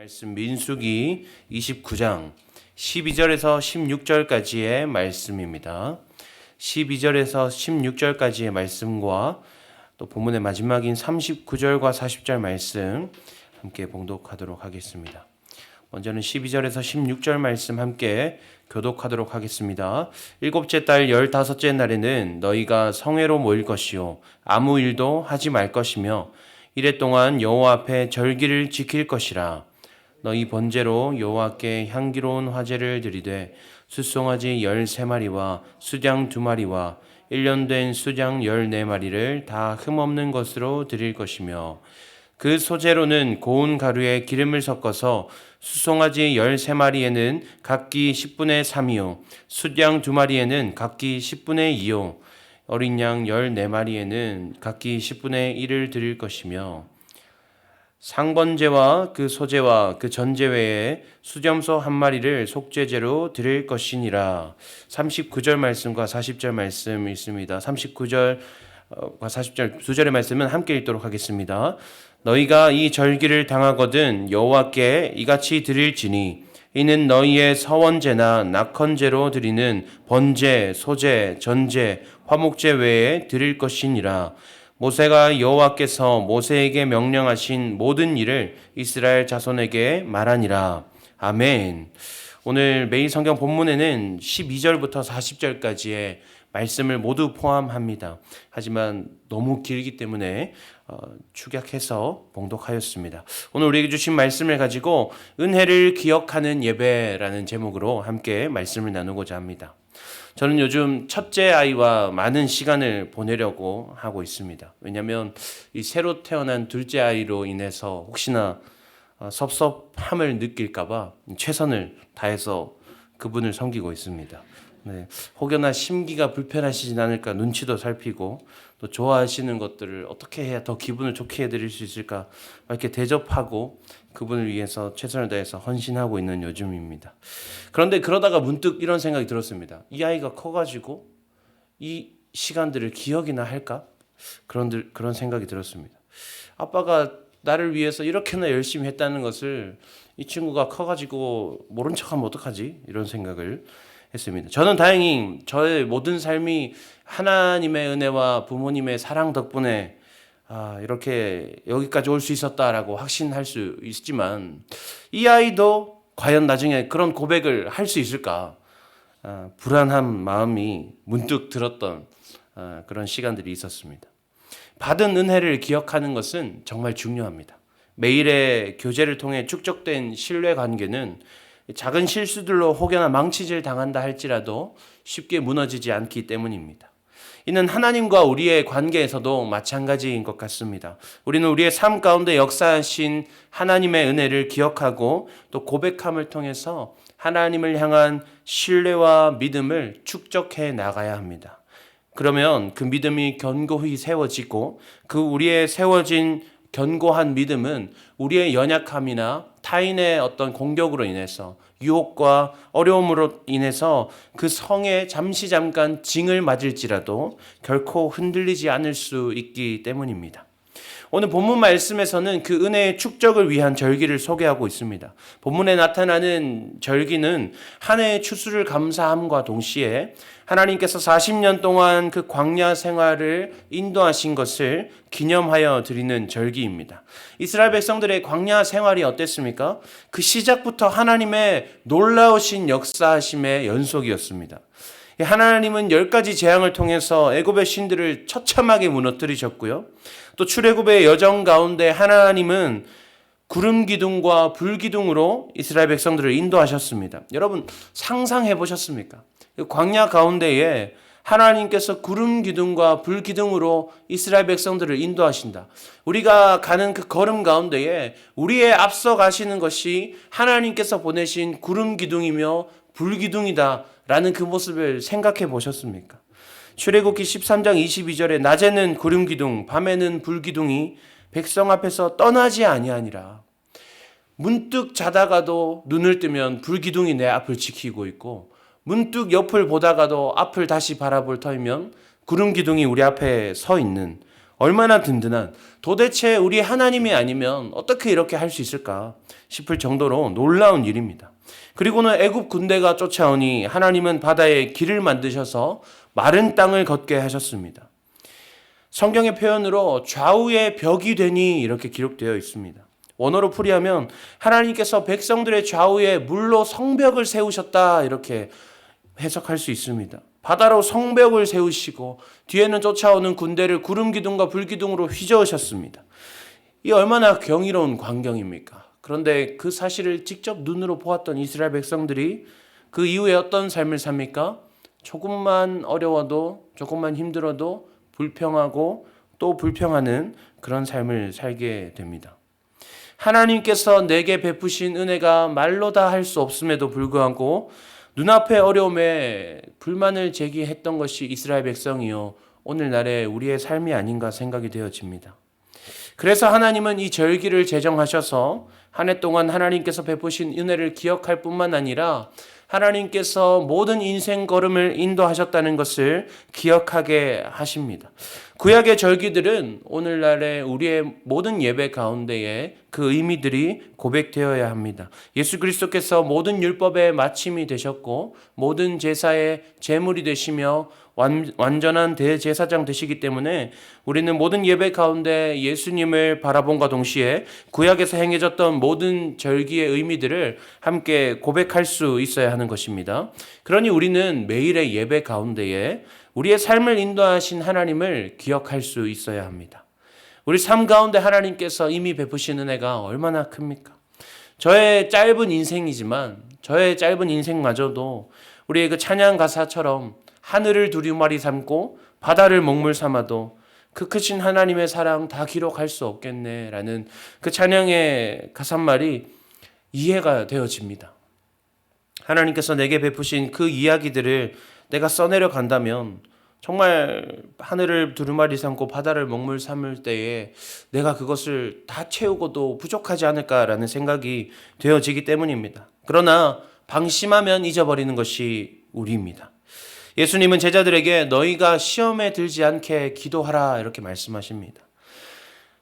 말씀 민수기 29장 12절에서 16절까지의 말씀입니다. 12절에서 16절까지의 말씀과 또 본문의 마지막인 39절과 40절 말씀 함께 봉독하도록 하겠습니다. 먼저는 12절에서 16절 말씀 함께 교독하도록 하겠습니다. 일곱째 달 15째 날에는 너희가 성회로 모일 것이요 아무 일도 하지 말 것이며 이래 동안 여호와 앞에 절기를 지킬 것이라. 너희 번제로 여호와께 향기로운 화제를 드리되 숫송아지 13마리와 수장 2마리와 1년 된 수장 14마리를 다 흠없는 것으로 드릴 것이며 그 소재로는 고운 가루에 기름을 섞어서 숫송아지 13마리에는 각기 10분의 3이요 수장 2마리에는 각기 10분의 2요 어린 양 14마리에는 각기 10분의 1을 드릴 것이며 상번제와 그 소제와 그 전제 외에 수염소 1마리를 속죄제로 드릴 것이니라. 39절 말씀과 40절 말씀 있습니다. 39절과 40절 두 절의 말씀은 함께 읽도록 하겠습니다. 너희가 이 절기를 당하거든 여호와께 이같이 드릴지니 이는 너희의 서원제나 낙헌제로 드리는 번제, 소제, 전제, 화목제 외에 드릴 것이니라. 모세가 여호와께서 모세에게 명령하신 모든 일을 이스라엘 자손에게 말하니라. 아멘. 오늘 매일 성경 본문에는 12절부터 40절까지의 말씀을 모두 포함합니다. 하지만 너무 길기 때문에 축약해서 봉독하였습니다. 오늘 우리에게 주신 말씀을 가지고 은혜를 기억하는 예배라는 제목으로 함께 말씀을 나누고자 합니다. 저는 요즘 첫째 아이와 많은 시간을 보내려고 하고 있습니다. 왜냐하면 이 새로 태어난 둘째 아이로 인해서 혹시나 섭섭함을 느낄까 봐 최선을 다해서 그분을 섬기고 있습니다. 네, 혹여나 심기가 불편하시진 않을까 눈치도 살피고 또 좋아하시는 것들을 어떻게 해야 더 기분을 좋게 해드릴 수 있을까 이렇게 대접하고 그분을 위해서 최선을 다해서 헌신하고 있는 요즘입니다. 그런데 그러다가 문득 이런 생각이 들었습니다. 이 아이가 커가지고 이 시간들을 기억이나 할까? 그런 생각이 들었습니다. 아빠가 나를 위해서 이렇게나 열심히 했다는 것을 이 친구가 커가지고 모른 척하면 어떡하지? 이런 생각을 했습니다. 저는 다행히 저의 모든 삶이 하나님의 은혜와 부모님의 사랑 덕분에 이렇게 여기까지 올 수 있었다라고 확신할 수 있지만 이 아이도 과연 나중에 그런 고백을 할 수 있을까? 불안한 마음이 문득 들었던 그런 시간들이 있었습니다. 받은 은혜를 기억하는 것은 정말 중요합니다. 매일의 교제를 통해 축적된 신뢰 관계는 작은 실수들로 혹여나 망치질 당한다 할지라도 쉽게 무너지지 않기 때문입니다. 이는 하나님과 우리의 관계에서도 마찬가지인 것 같습니다. 우리는 우리의 삶 가운데 역사하신 하나님의 은혜를 기억하고 또 고백함을 통해서 하나님을 향한 신뢰와 믿음을 축적해 나가야 합니다. 그러면 그 믿음이 견고히 세워지고 그 우리의 세워진 견고한 믿음은 우리의 연약함이나 타인의 어떤 공격으로 인해서 유혹과 어려움으로 인해서 그 성에 잠깐 징을 맞을지라도 결코 흔들리지 않을 수 있기 때문입니다. 오늘 본문 말씀에서는 그 은혜의 축적을 위한 절기를 소개하고 있습니다. 본문에 나타나는 절기는 한 해의 추수를 감사함과 동시에 하나님께서 40년 동안 그 광야 생활을 인도하신 것을 기념하여 드리는 절기입니다. 이스라엘 백성들의 광야 생활이 어땠습니까? 그 시작부터 하나님의 놀라우신 역사하심의 연속이었습니다. 하나님은 10가지 재앙을 통해서 애굽의 신들을 처참하게 무너뜨리셨고요. 또 출애굽의 여정 가운데 하나님은 구름 기둥과 불 기둥으로 이스라엘 백성들을 인도하셨습니다. 여러분 상상해 보셨습니까? 광야 가운데에 하나님께서 구름 기둥과 불 기둥으로 이스라엘 백성들을 인도하신다. 우리가 가는 그 걸음 가운데에 우리의 앞서 가시는 것이 하나님께서 보내신 구름 기둥이며 불 기둥이다 라는 그 모습을 생각해 보셨습니까? 출애굽기 13장 22절에 낮에는 구름 기둥 밤에는 불 기둥이 백성 앞에서 떠나지 아니하니라. 문득 자다가도 눈을 뜨면 불 기둥이 내 앞을 지키고 있고 문득 옆을 보다가도 앞을 다시 바라볼 터이면 구름 기둥이 우리 앞에 서 있는 얼마나 든든한, 도대체 우리 하나님이 아니면 어떻게 이렇게 할 수 있을까 싶을 정도로 놀라운 일입니다. 그리고는 애굽 군대가 쫓아오니 하나님은 바다에 길을 만드셔서 마른 땅을 걷게 하셨습니다. 성경의 표현으로 좌우의 벽이 되니 이렇게 기록되어 있습니다. 원어로 풀이하면 하나님께서 백성들의 좌우에 물로 성벽을 세우셨다 이렇게 해석할 수 있습니다. 바다로 성벽을 세우시고 뒤에는 쫓아오는 군대를 구름 기둥과 불 기둥으로 휘저으셨습니다. 이 얼마나 경이로운 광경입니까? 그런데 그 사실을 직접 눈으로 보았던 이스라엘 백성들이 그 이후에 어떤 삶을 삽니까? 조금만 어려워도 조금만 힘들어도 불평하고 또 불평하는 그런 삶을 살게 됩니다. 하나님께서 내게 베푸신 은혜가 말로 다 할 수 없음에도 불구하고 눈앞의 어려움에 불만을 제기했던 것이 이스라엘 백성이요 오늘날의 우리의 삶이 아닌가 생각이 되어집니다. 그래서 하나님은 이 절기를 제정하셔서 한 해 동안 하나님께서 베푸신 은혜를 기억할 뿐만 아니라 하나님께서 모든 인생 걸음을 인도하셨다는 것을 기억하게 하십니다. 구약의 절기들은 오늘날의 우리의 모든 예배 가운데에 그 의미들이 고백되어야 합니다. 예수 그리스도께서 모든 율법의 마침이 되셨고 모든 제사의 제물이 되시며 완전한 대제사장 되시기 때문에 우리는 모든 예배 가운데 예수님을 바라본과 동시에 구약에서 행해졌던 모든 절기의 의미들을 함께 고백할 수 있어야 하는 것입니다. 그러니 우리는 매일의 예배 가운데에 우리의 삶을 인도하신 하나님을 기억할 수 있어야 합니다. 우리 삶 가운데 하나님께서 이미 베푸신 은혜가 얼마나 큽니까? 저의 짧은 인생이지만 저의 짧은 인생마저도 우리의 그 찬양 가사처럼 하늘을 두루마리 삼고 바다를 먹물 삼아도 그 크신 하나님의 사랑 다 기록할 수 없겠네라는 그 찬양의 가사말이 이해가 되어집니다. 하나님께서 내게 베푸신 그 이야기들을 내가 써내려 간다면 정말 하늘을 두루마리 삼고 바다를 먹물 삼을 때에 내가 그것을 다 채우고도 부족하지 않을까라는 생각이 되어지기 때문입니다. 그러나 방심하면 잊어버리는 것이 우리입니다. 예수님은 제자들에게 너희가 시험에 들지 않게 기도하라 이렇게 말씀하십니다.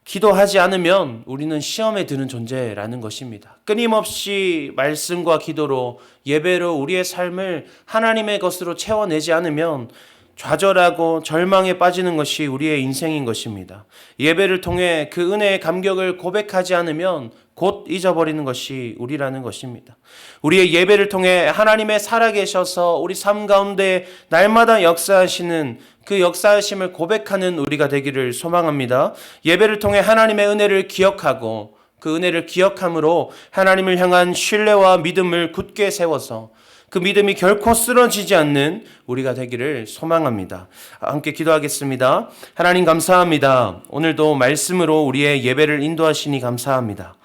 기도하지 않으면 우리는 시험에 드는 존재라는 것입니다. 끊임없이 말씀과 기도로 예배로 우리의 삶을 하나님의 것으로 채워내지 않으면 좌절하고 절망에 빠지는 것이 우리의 인생인 것입니다. 예배를 통해 그 은혜의 감격을 고백하지 않으면 곧 잊어버리는 것이 우리라는 것입니다. 우리의 예배를 통해 하나님의 살아계셔서 우리 삶 가운데 날마다 역사하시는 그 역사하심을 고백하는 우리가 되기를 소망합니다. 예배를 통해 하나님의 은혜를 기억하고 그 은혜를 기억함으로 하나님을 향한 신뢰와 믿음을 굳게 세워서 그 믿음이 결코 쓰러지지 않는 우리가 되기를 소망합니다. 함께 기도하겠습니다. 하나님 감사합니다. 오늘도 말씀으로 우리의 예배를 인도하시니 감사합니다.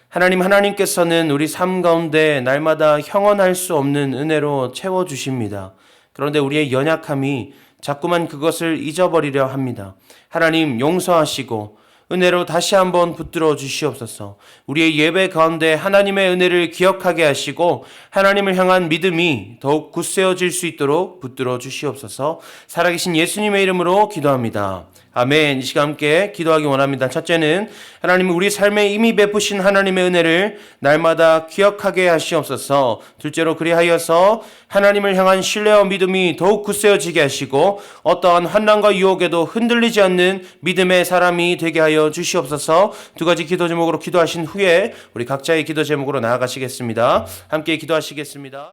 하나님께서는 우리 삶 가운데 날마다 형언할 수 없는 은혜로 채워주십니다. 그런데 우리의 연약함이 자꾸만 그것을 잊어버리려 합니다. 하나님 용서하시고 은혜로 다시 한번 붙들어 주시옵소서. 우리의 예배 가운데 하나님의 은혜를 기억하게 하시고 하나님을 향한 믿음이 더욱 굳세어질 수 있도록 붙들어 주시옵소서. 살아계신 예수님의 이름으로 기도합니다. 아멘. 이 시간 함께 기도하기 원합니다. 첫째는 하나님 우리 삶에 이미 베푸신 하나님의 은혜를 날마다 기억하게 하시옵소서. 둘째로 그리하여서 하나님을 향한 신뢰와 믿음이 더욱 굳세어지게 하시고 어떠한 환난과 유혹에도 흔들리지 않는 믿음의 사람이 되게 하여 주시옵소서. 두 가지 기도 제목으로 기도하신 후에 우리 각자의 기도 제목으로 나아가시겠습니다. 함께 기도하시겠습니다.